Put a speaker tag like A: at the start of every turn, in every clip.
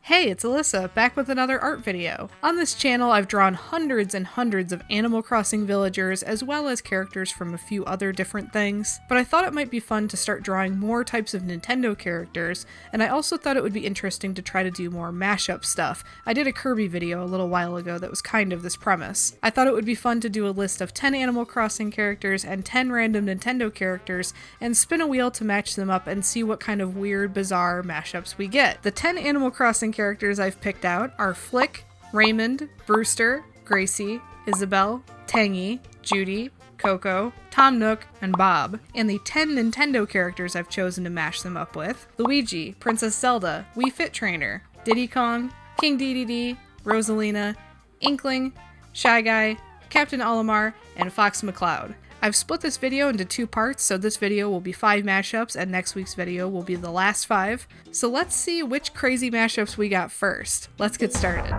A: Hey, it's Alyssa, back with another art video. On this channel, I've drawn hundreds and hundreds of Animal Crossing villagers, as well as characters from a few other different things, but I thought it might be fun to start drawing more types of Nintendo characters, and I also thought it would be interesting to try to do more mashup stuff. I did a Kirby video a little while ago that was kind of this premise. I thought it would be fun to do a list of 10 Animal Crossing characters and 10 random Nintendo characters, and spin a wheel to match them up and see what kind of weird, bizarre mashups we get. The 10 Animal Crossing characters I've picked out are Flick, Raymond, Brewster, Gracie, Isabelle, Tangy, Judy, Coco, Tom Nook, and Bob. And the 10 Nintendo characters I've chosen to mash them up with: Luigi, Princess Zelda, Wii Fit Trainer, Diddy Kong, King Dedede, Rosalina, Inkling, Shy Guy, Captain Olimar, and Fox McCloud. I've split this video into 2 parts, so this video will be 5 mashups and next week's video will be the last 5. So let's see which crazy mashups we got first. Let's get started.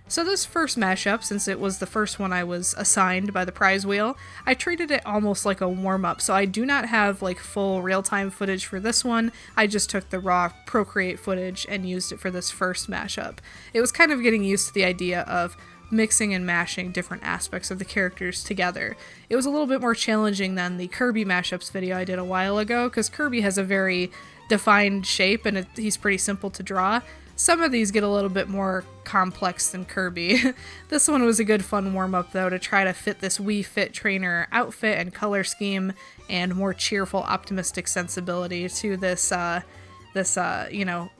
A: So this first mashup, since it was the first one I was assigned by the prize wheel, I treated it almost like a warm-up, so I do not have like full real-time footage for this one. I just took the raw Procreate footage and used it for this first mashup. It was kind of getting used to the idea of mixing and mashing different aspects of the characters together. It was a little bit more challenging than the Kirby mashups video I did a while ago, because Kirby has a very defined shape and he's pretty simple to draw. Some of these get a little bit more complex than Kirby. This one was a good fun warm-up though, to try to fit this Wii Fit Trainer outfit and color scheme and more cheerful, optimistic sensibility to this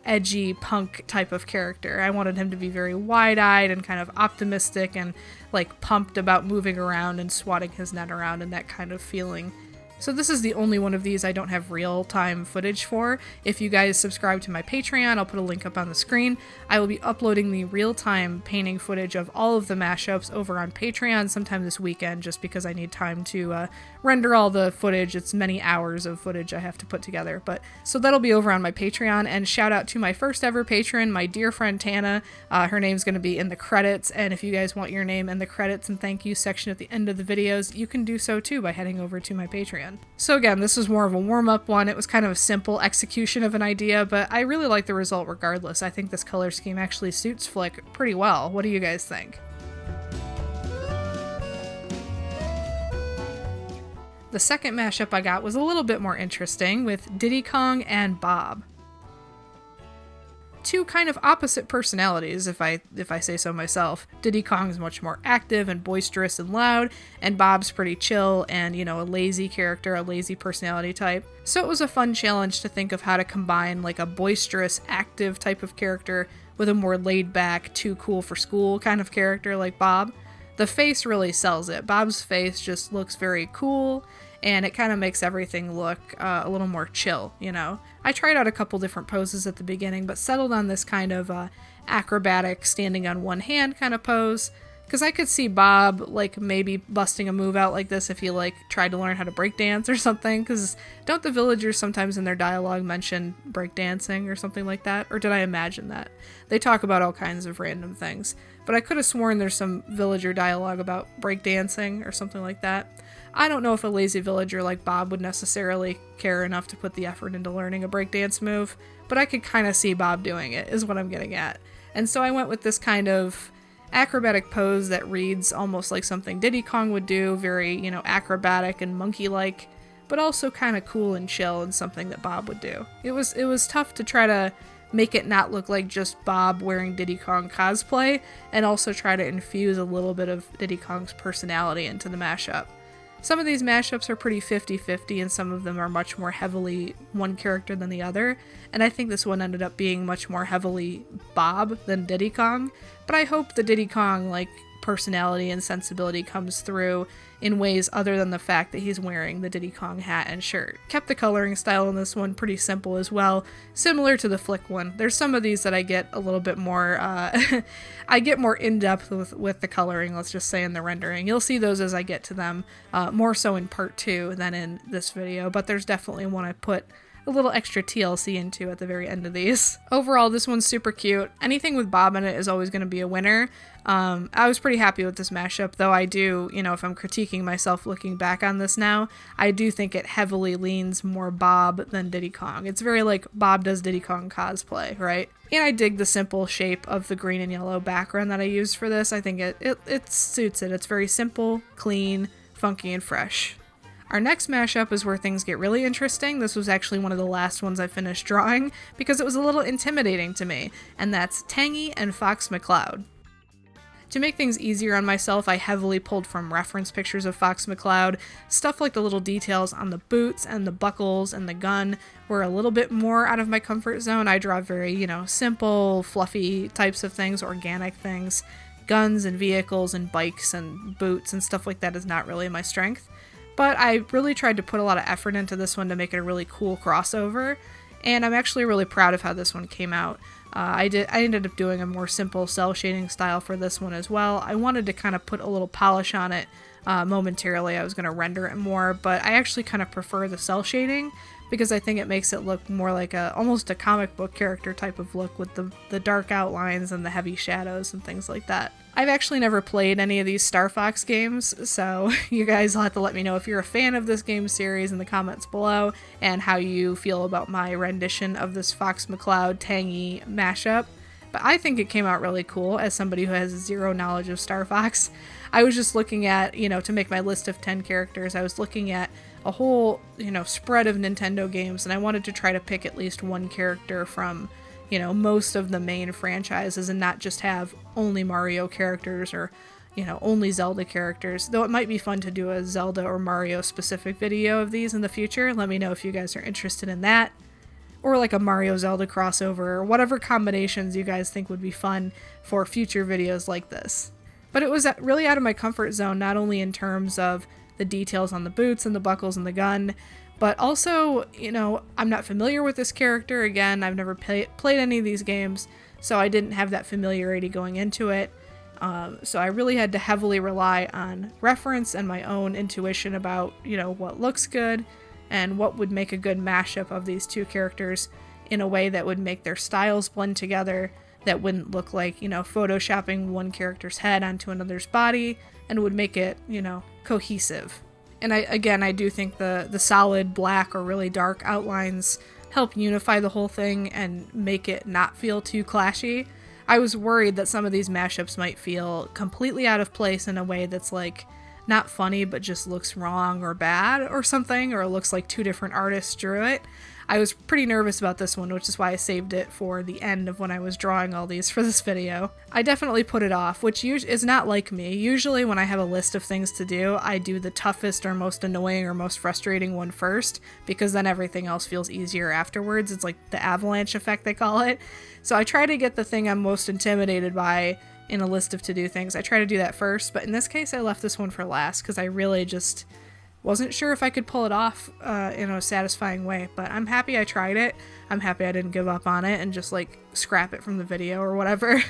A: edgy punk type of character. I wanted him to be very wide-eyed and kind of optimistic and like pumped about moving around and swatting his net around and that kind of feeling. So this is the only one of these I don't have real-time footage for. If you guys subscribe to my Patreon, I'll put a link up on the screen. I will be uploading the real-time painting footage of all of the mashups over on Patreon sometime this weekend, just because I need time to render all the footage. It's many hours of footage I have to put together. So that'll be over on my Patreon, and shout out to my first ever patron, my dear friend Tana. Her name's going to be in the credits, and if you guys want your name in the credits and thank you section at the end of the videos, you can do so too by heading over to my Patreon. So again, this was more of a warm-up one. It was kind of a simple execution of an idea, but I really like the result regardless. I think this color scheme actually suits Flick pretty well. What do you guys think? The second mashup I got was a little bit more interesting, with Diddy Kong and Bob. 2 kind of opposite personalities, if I say so myself. Diddy Kong's much more active and boisterous and loud, and Bob's pretty chill and, a lazy character, a lazy personality type. So it was a fun challenge to think of how to combine like a boisterous, active type of character with a more laid-back, too cool for school kind of character like Bob. The face really sells it. Bob's face just looks very cool, and it kind of makes everything look a little more chill, I tried out a couple different poses at the beginning, but settled on this kind of acrobatic, standing on one hand kind of pose, because I could see Bob like maybe busting a move out like this if he like tried to learn how to breakdance or something, because don't the villagers sometimes in their dialogue mention breakdancing or something like that? Or did I imagine that? They talk about all kinds of random things, but I could have sworn there's some villager dialogue about breakdancing or something like that. I don't know if a lazy villager like Bob would necessarily care enough to put the effort into learning a breakdance move, but I could kind of see Bob doing it, is what I'm getting at. And so I went with this kind of acrobatic pose that reads almost like something Diddy Kong would do, very, acrobatic and monkey-like, but also kind of cool and chill and something that Bob would do. It was tough to try to make it not look like just Bob wearing Diddy Kong cosplay, and also try to infuse a little bit of Diddy Kong's personality into the mashup. Some of these mashups are pretty 50-50, and some of them are much more heavily one character than the other, and I think this one ended up being much more heavily Bob than Diddy Kong, but I hope the Diddy Kong, personality and sensibility comes through in ways other than the fact that he's wearing the Diddy Kong hat and shirt. Kept the coloring style in this one pretty simple as well, similar to the Flick one. There's some of these that I get a little bit more, I get more in-depth with the coloring, let's just say, in the rendering. You'll see those as I get to them, more so in part 2 than in this video, but there's definitely one I put a little extra TLC into at the very end of these. Overall, this one's super cute. Anything with Bob in it is always going to be a winner. I was pretty happy with this mashup, though I do, if I'm critiquing myself looking back on this now, I do think it heavily leans more Bob than Diddy Kong. It's very like Bob does Diddy Kong cosplay, right? And I dig the simple shape of the green and yellow background that I used for this. I think it suits it. It's very simple, clean, funky, and fresh. Our next mashup is where things get really interesting. This was actually one of the last ones I finished drawing because it was a little intimidating to me, and that's Tangy and Fox McCloud. To make things easier on myself, I heavily pulled from reference pictures of Fox McCloud. Stuff like the little details on the boots and the buckles and the gun were a little bit more out of my comfort zone. I draw very, simple, fluffy types of things, organic things. Guns and vehicles and bikes and boots and stuff like that is not really my strength. But I really tried to put a lot of effort into this one to make it a really cool crossover, and I'm actually really proud of how this one came out. I ended up doing a more simple cell shading style for this one as well. I wanted to kind of put a little polish on it momentarily. I was going to render it more, but I actually kind of prefer the cell shading because I think it makes it look more like almost a comic book character type of look with the dark outlines and the heavy shadows and things like that. I've actually never played any of these Star Fox games, so you guys will have to let me know if you're a fan of this game series in the comments below and how you feel about my rendition of this Fox McCloud Tangy mashup. But I think it came out really cool as somebody who has zero knowledge of Star Fox. I was just looking at, to make my list of 10 characters, I was looking at a whole, spread of Nintendo games, and I wanted to try to pick at least one character from most of the main franchises and not just have only Mario characters or, only Zelda characters. Though it might be fun to do a Zelda or Mario specific video of these in the future. Let me know if you guys are interested in that. Or like a Mario Zelda crossover or whatever combinations you guys think would be fun for future videos like this. But it was really out of my comfort zone, not only in terms of the details on the boots and the buckles and the gun, but also, I'm not familiar with this character. Again, I've never played any of these games, so I didn't have that familiarity going into it. So I really had to heavily rely on reference and my own intuition about, what looks good and what would make a good mashup of these two characters in a way that would make their styles blend together, that wouldn't look like, photoshopping one character's head onto another's body, and would make it, cohesive. And I do think the solid black or really dark outlines help unify the whole thing and make it not feel too clashy. I was worried that some of these mashups might feel completely out of place in a way that's like not funny but just looks wrong or bad or something, or it looks like two different artists drew it. I was pretty nervous about this one, which is why I saved it for the end of when I was drawing all these for this video. I definitely put it off, which is not like me. Usually when I have a list of things to do, I do the toughest or most annoying or most frustrating one first, because then everything else feels easier afterwards. It's like the avalanche effect, they call it. So I try to get the thing I'm most intimidated by in a list of to-do things. I try to do that first, but in this case I left this one for last because I really just wasn't sure if I could pull it off in a satisfying way, but I'm happy I tried it. I'm happy I didn't give up on it and just like scrap it from the video or whatever.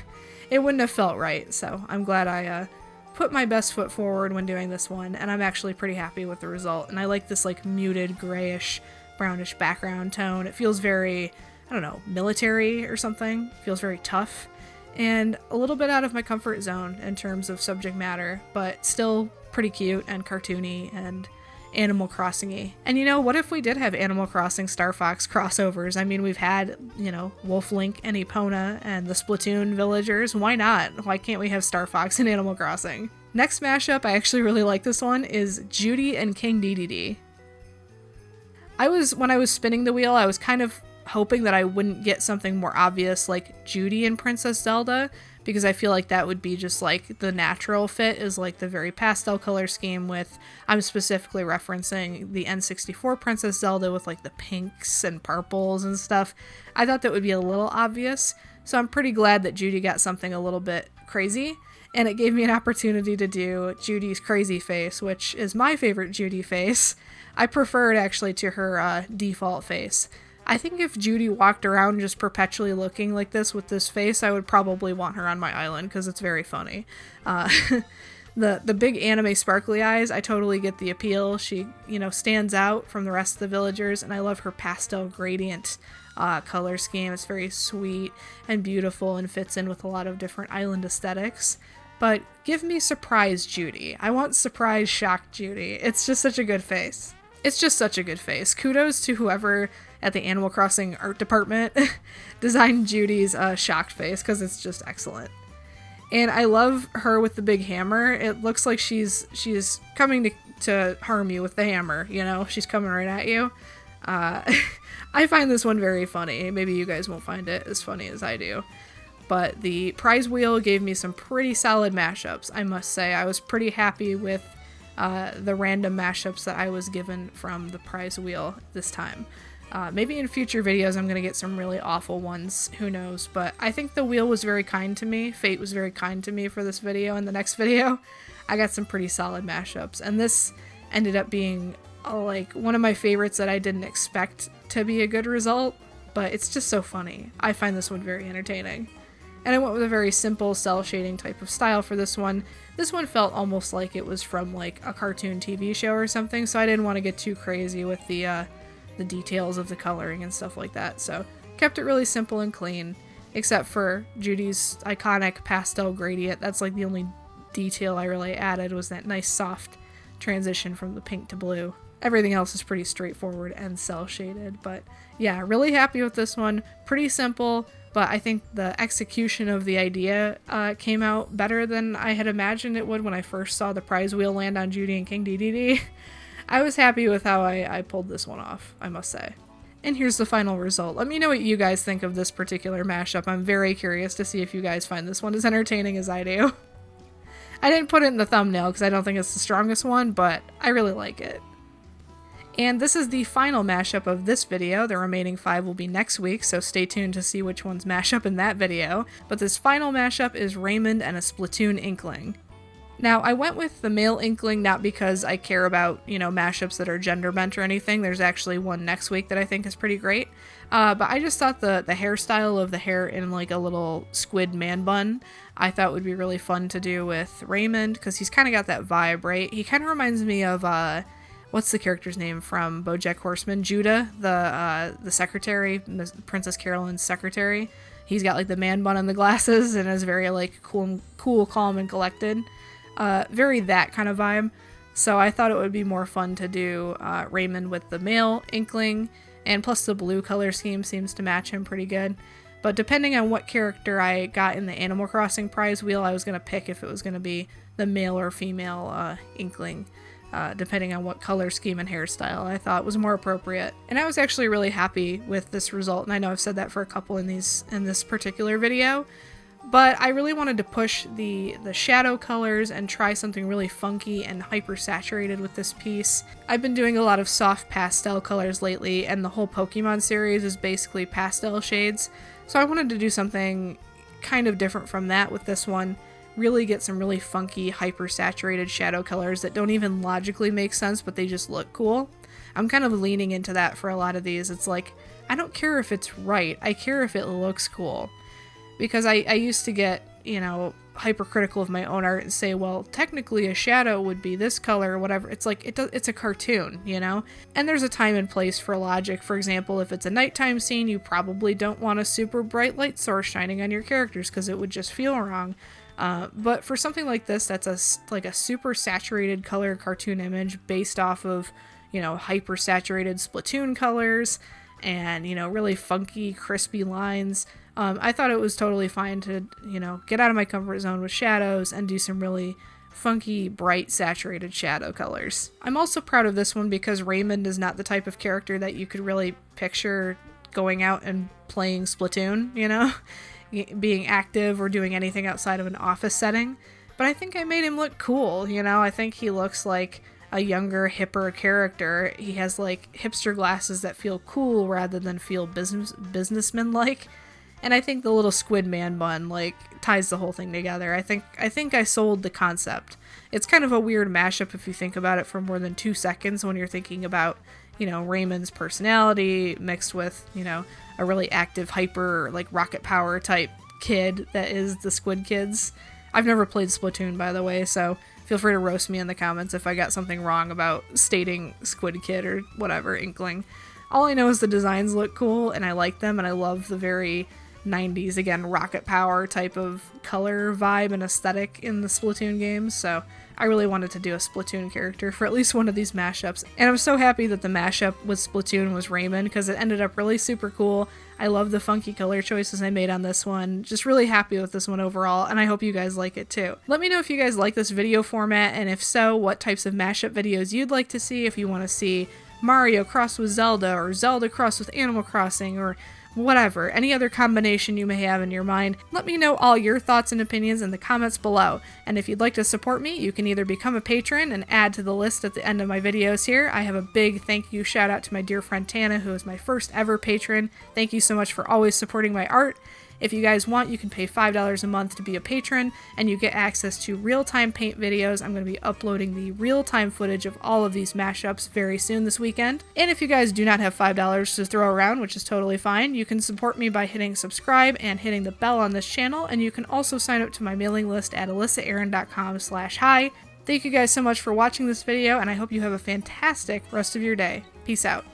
A: It wouldn't have felt right, so I'm glad I put my best foot forward when doing this one, and I'm actually pretty happy with the result. And I like this like muted grayish brownish background tone. It feels very, I don't know, military or something. It feels very tough and a little bit out of my comfort zone in terms of subject matter, but still pretty cute and cartoony and Animal Crossing-y. And what if we did have Animal Crossing Star Fox crossovers? I mean, we've had, Wolf Link and Epona and the Splatoon villagers. Why not? Why can't we have Star Fox in Animal Crossing? Next mashup, I actually really like this one, is Judy and King Dedede. When I was spinning the wheel, I was kind of hoping that I wouldn't get something more obvious like Judy and Princess Zelda, because I feel like that would be just like the natural fit is like the very pastel color scheme with, I'm specifically referencing the N64 Princess Zelda with like the pinks and purples and stuff. I thought that would be a little obvious, so I'm pretty glad that Judy got something a little bit crazy, and it gave me an opportunity to do Judy's crazy face, which is my favorite Judy face. I prefer it actually to her default face. I think if Judy walked around just perpetually looking like this with this face, I would probably want her on my island because it's very funny. The big anime sparkly eyes, I totally get the appeal. She, stands out from the rest of the villagers, and I love her pastel gradient color scheme. It's very sweet and beautiful and fits in with a lot of different island aesthetics. But give me surprise Judy. I want surprise shocked Judy. It's just such a good face. It's just such a good face. Kudos to whoever at the Animal Crossing art department designed Judy's shocked face, because it's just excellent. And I love her with the big hammer. It looks like she's coming to harm you with the hammer, She's coming right at you. I find this one very funny. Maybe you guys won't find it as funny as I do. But the prize wheel gave me some pretty solid mashups, I must say. I was pretty happy with the random mashups that I was given from the prize wheel this time. Maybe in future videos I'm going to get some really awful ones, who knows, but I think the wheel was very kind to me. Fate was very kind to me for this video and the next video. I got some pretty solid mashups, and this ended up being like one of my favorites that I didn't expect to be a good result, but it's just so funny. I find this one very entertaining. And I went with a very simple cell shading type of style for this one. This one felt almost like it was from like a cartoon TV show or something, so I didn't want to get too crazy with the details of the coloring and stuff like that. So kept it really simple and clean, except for Judy's iconic pastel gradient. That's like the only detail I really added, was that nice soft transition from the pink to blue. Everything else is pretty straightforward and cell shaded, but yeah, really happy with this one. Pretty simple, but I think the execution of the idea came out better than I had imagined it would when I first saw the prize wheel land on Judy and King Dedede. I was happy with how I pulled this one off, I must say. And here's the final result. Let me know what you guys think of this particular mashup. I'm very curious to see if you guys find this one as entertaining as I do. I didn't put it in the thumbnail because I don't think it's the strongest one, but I really like it. And this is the final mashup of this video. The remaining 5 will be next week, so stay tuned to see which ones mash up in that video. But this final mashup is Raymond and a Splatoon Inkling. Now, I went with the male Inkling not because I care about, mashups that are gender bent or anything. There's actually one next week that I think is pretty great. But I just thought the hairstyle of the hair in like a little squid man bun, I thought would be really fun to do with Raymond, because he's kind of got that vibe, right? He kind of reminds me of, what's the character's name from BoJack Horseman? Judah, the secretary, Princess Carolyn's secretary. He's got like the man bun and the glasses and is very like cool, calm, and collected. Very that kind of vibe. So I thought it would be more fun to do Raymond with the male Inkling, and plus the blue color scheme seems to match him pretty good. But depending on what character I got in the Animal Crossing prize wheel, I was going to pick if it was going to be the male or female Inkling. Depending on what color scheme and hairstyle I thought was more appropriate. And I was actually really happy with this result, and I know I've said that for a couple in this particular video, but I really wanted to push the shadow colors and try something really funky and hyper saturated with this piece. I've been doing a lot of soft pastel colors lately, and the whole Pokemon series is basically pastel shades, so I wanted to do something kind of different from that with this one. Really get some really funky, hyper-saturated shadow colors that don't even logically make sense, but they just look cool. I'm kind of leaning into that for a lot of these. It's like, I don't care if it's right, I care if it looks cool. Because I used to get, hypercritical of my own art and say, well, technically a shadow would be this color or whatever. It's like, it's a cartoon, And there's a time and place for logic. For example, if it's a nighttime scene, you probably don't want a super bright light source shining on your characters because it would just feel wrong. But for something like this, that's a super saturated color cartoon image based off of, hyper saturated Splatoon colors and, really funky, crispy lines. I thought it was totally fine to, get out of my comfort zone with shadows and do some really funky, bright, saturated shadow colors. I'm also proud of this one because Raymond is not the type of character that you could really picture going out and playing Splatoon, being active or doing anything outside of an office setting. But I think I made him look cool, I think he looks like a younger, hipper character. He has like hipster glasses that feel cool rather than feel businessman-like. And I think the little squid man bun like ties the whole thing together. I think I sold the concept. It's kind of a weird mashup if you think about it for more than 2 seconds when you're thinking about, Raymond's personality mixed with, a really active, hyper, like rocket power type kid that is the Squid Kids. I've never played Splatoon, by the way, so Feel free to roast me in the comments if I got something wrong about stating Squid Kid or whatever, Inkling. All I know is the designs look cool, and I like them, and I love the very 90s, again, rocket power type of color vibe and aesthetic in the Splatoon games, so I really wanted to do a Splatoon character for at least one of these mashups. And I'm so happy that the mashup with Splatoon was Raymond, because it ended up really super cool. I love the funky color choices I made on this one. Just really happy with this one overall, and I hope you guys like it too. Let me know if you guys like this video format, and if so, what types of mashup videos you'd like to see. If you want to see Mario crossed with Zelda, or Zelda crossed with Animal Crossing, or whatever, any other combination you may have in your mind. Let me know all your thoughts and opinions in the comments below. And if you'd like to support me, you can either become a patron and add to the list at the end of my videos here. I have a big thank you shout out to my dear friend Tana, who is my first ever patron. Thank you so much for always supporting my art. If you guys want, you can pay $5 a month to be a patron, and you get access to real-time paint videos. I'm going to be uploading the real-time footage of all of these mashups very soon this weekend. And if you guys do not have $5 to throw around, which is totally fine, you can support me by hitting subscribe and hitting the bell on this channel, and you can also sign up to my mailing list at alyssaerin.com/hi. Thank you guys so much for watching this video, and I hope you have a fantastic rest of your day. Peace out.